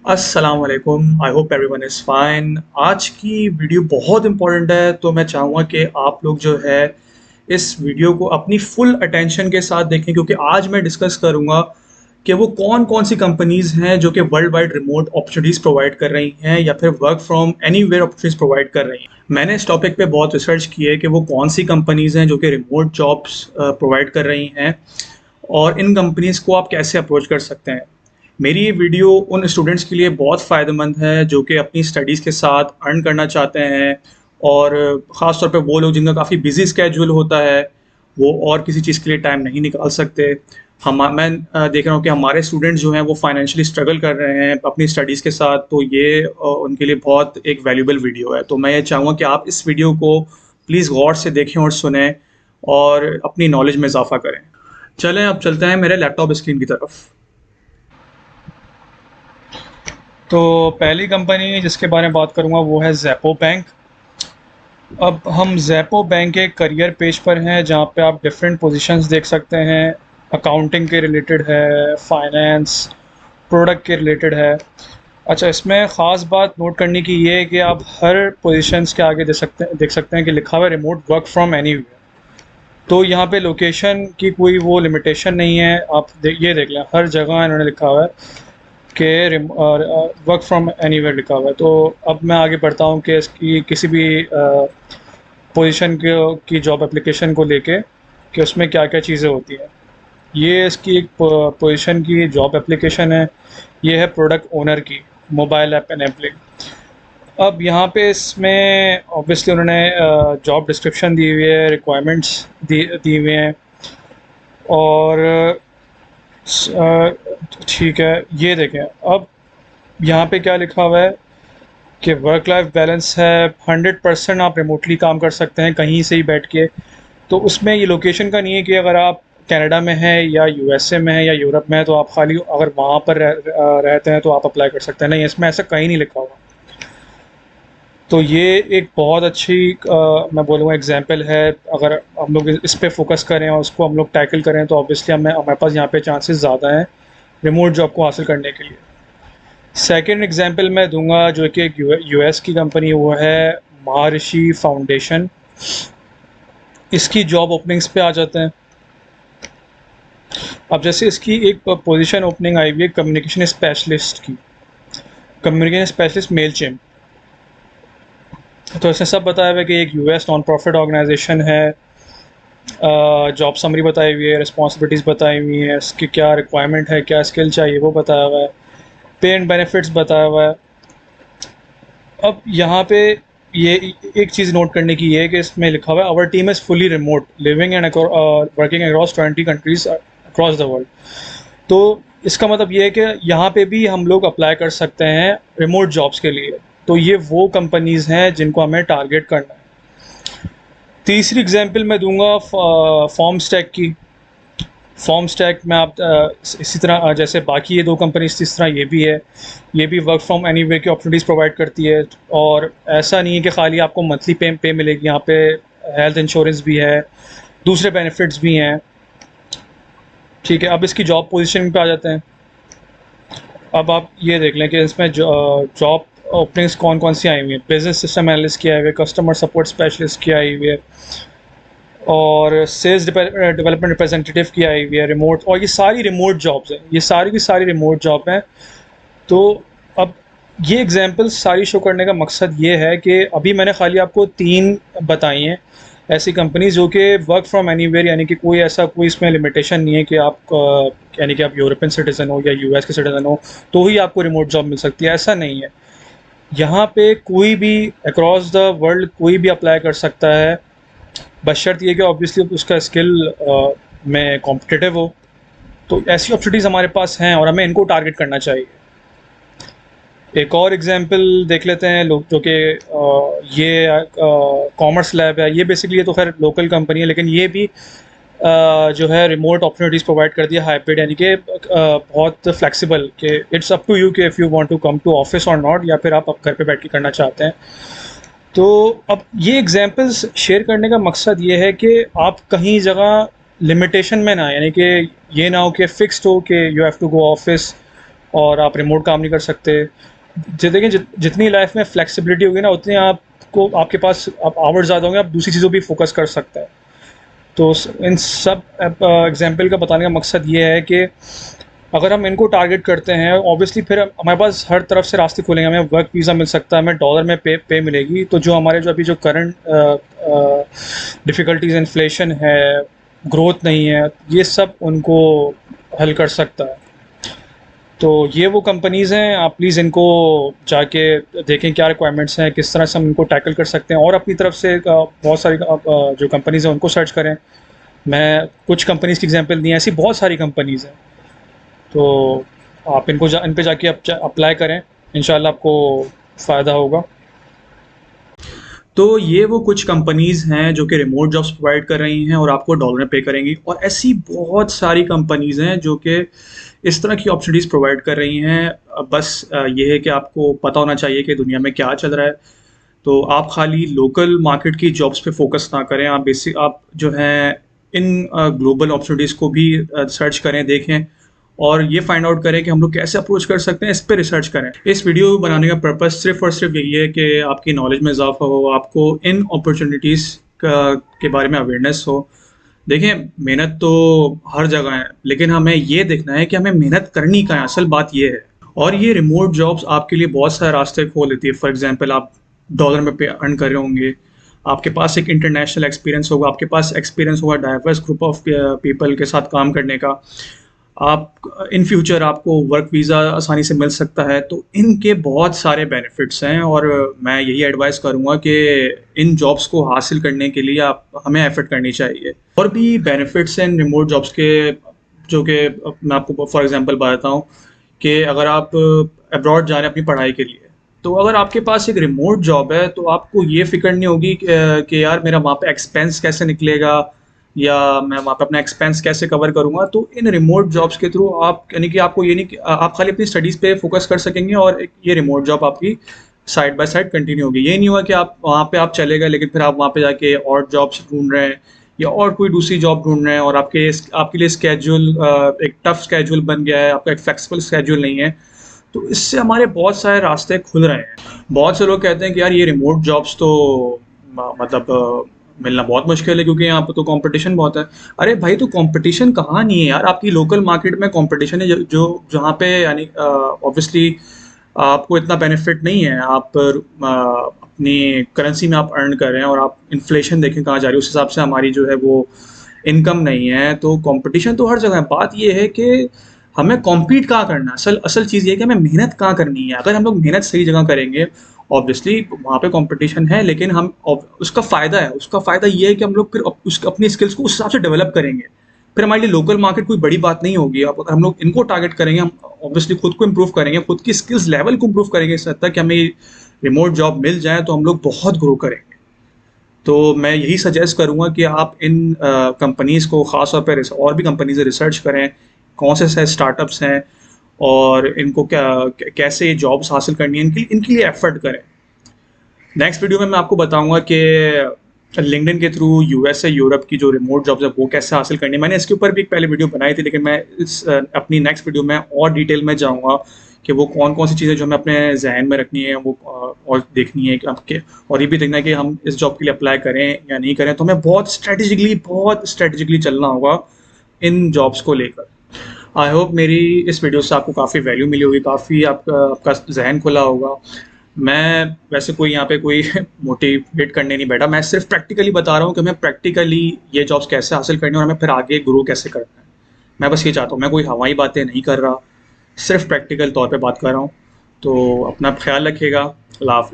अस्सलाम वालेकुम। I hope everyone is fine. आज की वीडियो बहुत इंपॉर्टेंट है, तो मैं चाहूँगा कि आप लोग जो है इस वीडियो को अपनी फुल अटेंशन के साथ देखें, क्योंकि आज मैं डिस्कस करूँगा कि वो कौन-कौन सी कंपनीज़ हैं जो कि world wide remote opportunities provide कर रही हैं या फिर work from anywhere opportunities provide कर रही हैं। मैंने इस टॉपिक पे बहुत रिसर्च की है कि वो कौन सी कंपनीज़ हैं जो कि रिमोट जॉब्स प्रोवाइड कर रही हैं और इन कंपनीज़ को आप कैसे अप्रोच कर सकते हैं। मेरी ये वीडियो उन स्टूडेंट्स के लिए बहुत फ़ायदेमंद है जो कि अपनी स्टडीज़ के साथ अर्न करना चाहते हैं, और ख़ास तौर पे वो लोग जिनका काफ़ी बिज़ी स्केड्यूल होता है, वो और किसी चीज़ के लिए टाइम नहीं निकाल सकते। मैं देख रहा हूँ कि हमारे स्टूडेंट्स जो हैं वो फाइनेंशियली स्ट्रगल कर रहे हैं अपनी स्टडीज़ के साथ, तो ये उनके लिए बहुत एक वैल्यूएबल वीडियो है। तो मैं ये चाहूँगा कि आप इस वीडियो को प्लीज़ गौर से देखें और सुनें और अपनी नॉलेज में इज़ाफ़ा करें। चलें, अब चलते हैं मेरे लैपटॉप स्क्रीन की तरफ। तो पहली कंपनी जिसके बारे में बात करूँगा वो है ज़ेप्टो बैंक। अब हम ज़ेप्टो बैंक के करियर पेज पर हैं, जहाँ पे आप डिफरेंट पोजीशंस देख सकते हैं। अकाउंटिंग के रिलेटेड है, फाइनेंस, प्रोडक्ट के रिलेटेड है। अच्छा, इसमें ख़ास बात नोट करने की ये है कि आप हर पोजीशंस के आगे देख सकते हैं कि लिखा हुआ है रिमोट वर्क फ्रॉम एनीवेयर। तो यहाँ पे लोकेशन की कोई वो लिमिटेशन नहीं है। आप ये देख लें, हर जगह इन्होंने लिखा हुआ है कि वर्क फ्रॉम एनीवेयर लिखा हुआ है। तो अब मैं आगे बढ़ता हूँ कि इसकी किसी भी पोजीशन की जॉब एप्लीकेशन को लेके कि उसमें क्या क्या चीज़ें होती हैं। ये इसकी एक पोजीशन की जॉब एप्लीकेशन है। ये है प्रोडक्ट ओनर की, मोबाइल ऐप एनेबलिंग। अब यहाँ पे इसमें ऑब्वियसली उन्होंने जॉब डिस्क्रिप्शन दी हुई है, रिक्वायरमेंट्स दी हुए हैं। और ठीक है, ये देखें अब यहाँ पे क्या लिखा हुआ है कि वर्क लाइफ बैलेंस है, 100% आप रिमोटली काम कर सकते हैं कहीं से ही बैठ के। तो उसमें ये लोकेशन का नहीं है कि अगर आप कनाडा में हैं या यूएसए में हैं या यूरोप में हैं तो आप खाली अगर वहाँ पर रहते हैं तो आप अप्लाई कर सकते हैं। नहीं, इसमें ऐसा कहीं नहीं लिखा हुआ। तो ये एक बहुत अच्छी मैं बोलूँगा एग्जांपल है। अगर हम लोग इस पे फोकस करें और उसको हम लोग टैकल करें तो ऑब्वियसली हमारे पास यहाँ पे चांसेस ज़्यादा हैं रिमोट जॉब को हासिल करने के लिए। सेकंड एग्जांपल मैं दूंगा जो कि एक यूएस की कंपनी, वो है महर्षि फाउंडेशन। इसकी जॉब ओपनिंग्स पे आ जाते हैं। अब जैसे इसकी एक पोजीशन ओपनिंग आई हुई है कम्युनिकेशन स्पेशलिस्ट की, कम्युनिकेशन स्पेशलिस्ट मेलचिम। तो इसने सब बताया हुआ है कि एक यूएस नॉन प्रॉफिट ऑर्गेनाइजेशन है। जॉब समरी बताई हुई है, रिस्पॉन्सिबिलिटीज़ बताई हुई है, इसकी क्या रिक्वायरमेंट है, क्या स्किल चाहिए वो बताया हुआ है, पे एंड बेनिफिट्स बताया हुआ है। अब यहाँ पे ये एक चीज़ नोट करने की ये है कि इसमें लिखा हुआ है our team is fully remote living and working across 20 countries across the world. तो इसका मतलब ये है कि यहाँ पे भी हम लोग अप्लाई कर सकते हैं रिमोट जॉब्स के लिए। तो ये वो कंपनीज़ हैं जिनको हमें टारगेट करना है। तीसरी एग्जांपल मैं दूंगा फॉर्म स्टैक की। फॉर्म स्टैक में आप इसी तरह जैसे बाकी ये दो कंपनीज इस तरह ये भी है। ये भी वर्क फ्रॉम एनीवेयर की अपॉर्चुनिटीज़ प्रोवाइड करती है। और ऐसा नहीं है कि खाली आपको मंथली पे मिलेगी, यहाँ पे हेल्थ इंश्योरेंस भी है, दूसरे बेनिफिट्स भी हैं। ठीक है, अब इसकी जॉब पोजीशन पे आ जाते हैं। अब आप ये देख लें कि इसमें जॉब ओपनिंग्स कौन कौन सी आई हुई हैं। बिजनेस सिस्टम एनालिस्ट की आई हुई है, कस्टमर सपोर्ट स्पेशलिस्ट की आई हुई है, और सेल्स डेवलपमेंट रिप्रेजेंटेटिव की आई हुई है रिमोट। और ये सारी रिमोट जॉब्स हैं, ये सारी की सारी रिमोट जॉब हैं। तो अब ये एग्जांपल्स सारी शो करने का मकसद ये है कि अभी मैंने खाली आपको 3 बताई हैं ऐसी कंपनीज जो कि वर्क फ्रॉम एनीवेयर, यानी कि कोई इसमें लिमिटेशन नहीं है कि आप यानी कि आप यूरोपियन सिटीज़न हो या यूएस के सिटीज़न हो तो ही आपको रिमोट जॉब मिल सकती है, ऐसा नहीं है। यहाँ पे कोई भी अक्रॉस द वर्ल्ड कोई भी अप्लाई कर सकता है, बशर्ते ये कि ऑब्वियसली उसका स्किल में कॉम्पिटिटिव हो। तो ऐसी अपॉर्चुनिटीज़ हमारे पास हैं और हमें इनको टारगेट करना चाहिए। एक और एग्जांपल देख लेते हैं लोग जो कि ये कॉमर्स लैब है। ये बेसिकली ये तो खैर लोकल कंपनी है, लेकिन ये भी जो है रिमोट अपॉर्चुनिटीज़ प्रोवाइड करती है, हाइब्रिड, यानी कि बहुत फ्लेक्सिबल, कि इट्स अप टू यू कि if you want to come to office और नॉट, या फिर आप घर पे बैठ के करना चाहते हैं। तो अब ये एग्जांपल्स शेयर करने का मकसद ये है कि आप कहीं जगह लिमिटेशन में ना, यानी कि ये ना हो कि फ़िक्स्ड हो कि you have to go office और आप रिमोट काम नहीं कर सकते। देखिए जितनी लाइफ में फ्लेक्सिबिलिटी होगी ना, उतनी आपको आपके पास आप आवर्स ज़्यादा होंगे, आप दूसरी चीज़ों भी फोकस कर सकते हैं। तो इन सब एग्जाम्पल का बताने का मकसद ये है कि अगर हम इनको टारगेट करते हैं, ऑब्वियसली फिर हमारे पास हर तरफ से रास्ते खुलेंगे। हमें वर्क वीज़ा मिल सकता है, हमें डॉलर में पे मिलेगी। तो जो हमारे जो अभी जो करंट डिफ़िकल्टीज, इन्फ्लेशन है, ग्रोथ नहीं है, ये सब उनको हल कर सकता है। तो ये वो कंपनीज़ हैं, आप प्लीज़ इनको जाके देखें क्या रिक्वायरमेंट्स हैं, किस तरह से हम इनको टैकल कर सकते हैं। और अपनी तरफ से बहुत सारी जो कंपनीज़ हैं उनको सर्च करें। मैं कुछ कंपनीज़ की एग्जांपल दी हैं, ऐसी बहुत सारी कंपनीज़ हैं। तो आप इन पे जाके अप्लाई करें, इंशाल्लाह आपको फ़ायदा होगा। तो ये वो कुछ कंपनीज़ हैं जो कि रिमोट जॉब्स प्रोवाइड कर रही हैं और आपको डॉलर में पे करेंगी, और ऐसी बहुत सारी कंपनीज़ हैं जो कि इस तरह की अपॉर्चुनिटीज़ प्रोवाइड कर रही हैं। बस ये है कि आपको पता होना चाहिए कि दुनिया में क्या चल रहा है। तो आप खाली लोकल मार्केट की जॉब्स पे फोकस ना करें, आप जो हैं इन ग्लोबल अपॉर्चुनिटीज़ को भी सर्च करें, देखें, और ये फाइंड आउट करें कि हम लोग कैसे अप्रोच कर सकते हैं, इस पे रिसर्च करें। इस वीडियो बनाने का पर्पस सिर्फ और सिर्फ यही है कि आपकी नॉलेज में इजाफा हो, आपको इन अपॉर्चुनिटीज़ के बारे में अवेयरनेस हो। देखिए, मेहनत तो हर जगह है, लेकिन हमें ये देखना है कि हमें मेहनत करनी कहाँ है, असल बात ये है। और ये रिमोट जॉब्स आपके लिए बहुत सारे रास्ते खोल देती है। फॉर एग्जांपल, आप डॉलर में पे अर्न कर रहे होंगे, आपके पास एक इंटरनेशनल एक्सपीरियंस होगा, आपके पास एक्सपीरियंस होगा डाइवर्स ग्रुप ऑफ पीपल के साथ काम करने का। आप इन फ्यूचर आपको वर्क वीज़ा आसानी से मिल सकता है। तो इनके बहुत सारे बेनिफिट्स हैं, और मैं यही एडवाइस करूँगा कि इन जॉब्स को हासिल करने के लिए हमें एफर्ट करनी चाहिए। और भी बेनिफिट्स हैं इन रिमोट जॉब्स के, जो कि मैं आपको फॉर एग्जांपल बताता हूँ कि अगर आप अब्रॉड जा रहे हैं अपनी पढ़ाई के लिए, तो अगर आपके पास एक रिमोट जॉब है तो आपको ये फ़िक्र नहीं होगी कि यार मेरा वहाँ पे एक्सपेंस कैसे निकलेगा, या मैं वहाँ पे अपना एक्सपेंस कैसे कवर करूँगा। तो इन रिमोट जॉब्स के थ्रू आप, यानी कि आपको ये नहीं कि आप खाली अपनी स्टडीज़ पे फोकस कर सकेंगे, और ये रिमोट जॉब आपकी साइड बाय साइड कंटिन्यू होगी। ये नहीं हुआ कि आप वहाँ पे आप चले गए, लेकिन फिर आप वहाँ पे जाके और जॉब्स ढूंढ रहे हैं या और कोई दूसरी जॉब ढूंढ रहे हैं, और आपके लिए स्केड्यूल एक टफ स्केड्यूल बन गया है, आपका एक फ्लेक्सिबल स्केड्यूल नहीं है। तो इससे हमारे बहुत सारे रास्ते खुल रहे हैं। बहुत से लोग कहते हैं कि यार ये रिमोट जॉब्स तो मतलब मिलना बहुत मुश्किल है, क्योंकि यहाँ पे तो कंपटीशन बहुत है। अरे भाई, तो कंपटीशन कहाँ नहीं है यार, आपकी लोकल मार्केट में कंपटीशन है, जो जहाँ पे यानी ऑब्वियसली आपको इतना बेनिफिट नहीं है। आप अपनी करेंसी में आप अर्न कर रहे हैं, और आप इन्फ्लेशन देखें कहाँ जा रही है, उस हिसाब से हमारी जो है वो इनकम नहीं है। तो कंपटीशन तो हर जगह है। बात ये है कि हमें कॉम्पीट कहाँ करना है, असल असल चीज़ ये है कि हमें मेहनत कहाँ करनी है। अगर हम लोग मेहनत सही जगह करेंगे, ऑब्वियसली वहाँ पे कंपटीशन है, लेकिन उसका फ़ायदा ये है कि हम लोग फिर अपनी स्किल्स को उस हिसाब से डेवलप करेंगे। फिर हमारे लिए लोकल मार्केट कोई बड़ी बात नहीं होगी। अब अगर हम लोग इनको टारगेट करेंगे, हम ऑब्वियसली खुद को इम्प्रूव करेंगे, खुद की स्किल्स लेवल को इम्प्रूव करेंगे इस हद तक कि हमें रिमोट जॉब मिल जाए, तो हम लोग बहुत ग्रो करेंगे। तो मैं यही सजेस्ट करूँगा कि आप इन कंपनीज़ को ख़ास तौर पे और भी कंपनीज़ रिसर्च करें, कौन से स्टार्टअप्स हैं, और इनको कैसे जॉब्स हासिल करनी है, इनके लिए एफर्ट करें। नेक्स्ट वीडियो में मैं आपको बताऊंगा कि लिंक्डइन के थ्रू यूएस से यूरोप की जो रिमोट जॉब्स है वो कैसे हासिल करनी है। मैंने इसके ऊपर भी एक पहले वीडियो बनाई थी, लेकिन मैं अपनी नेक्स्ट वीडियो में और डिटेल में जाऊंगा कि वो कौन कौन सी चीज़ें जो हमें अपने जहन में रखनी है, वो और देखनी है कि आपके, और ये भी देखना है कि हम इस जॉब के लिए अप्लाई करें या नहीं करें। तो हमें बहुत स्ट्रेटेजिकली चलना होगा इन जॉब्स को लेकर। आई होप मेरी इस वीडियो से आपको काफ़ी वैल्यू मिली होगी, काफ़ी आपका जहन खुला होगा। मैं वैसे कोई यहाँ पे कोई मोटिवेट करने नहीं बैठा, मैं सिर्फ प्रैक्टिकली बता रहा हूँ कि हमें प्रैक्टिकली ये जॉब्स कैसे हासिल करनी है और हमें फिर आगे ग्रो कैसे करना है। मैं बस ये चाहता हूँ, मैं कोई हवाई बातें नहीं कर रहा, सिर्फ प्रैक्टिकल तौर पे बात कर रहा हूँ। तो अपना ख्याल रखिएगा। अल्लाह हाफ़िज़।